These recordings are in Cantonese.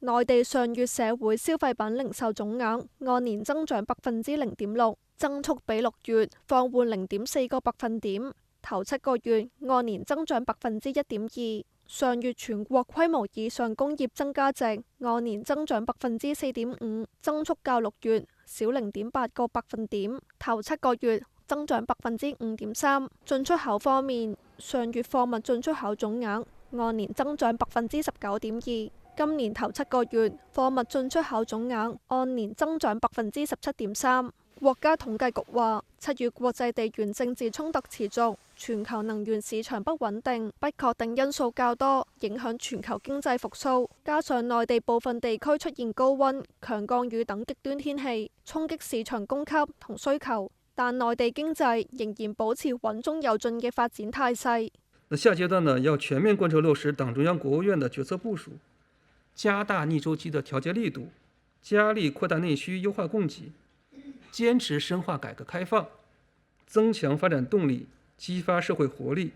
內地上月社會消費品零售總額按年增長0.6%，增速比6月放緩0.4個百分點。頭7個月按年增長1.2%。上月全國規模以上工業增加值按年增長4.5%，增速較6月少0.8個百分點。頭7個月增長5.3%。進出口方面，上月貨物進出口總額按年增長19.2%。今年頭7個月貨物進出口總額按年增長17.3%。國家統計局話，7月國際地緣政治衝突持續，全球能源市場不穩定，不確定因素較多，影響全球經濟復甦。加上內地部分地區出現高溫、強降雨等極端天氣，衝擊市場供給同需求。但內地經濟仍然保持穩中有進嘅發展態勢。下階段呢，要全面貫徹落實黨中央、國務院的決策部署，加大逆周期的調節力度，加力擴大內需、優化供給，堅持深化改革開放，增強發展動力，激發社會活力，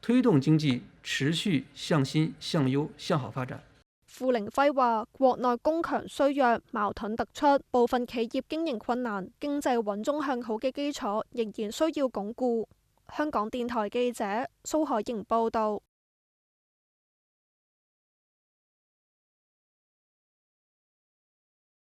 推動經濟持續向新、向優、向好發展。傅凌輝話：國內供強需弱，矛盾突出，部分企業經營困難，經濟穩中向好嘅基礎仍然需要鞏固。香港電台記者蘇海瑩報道。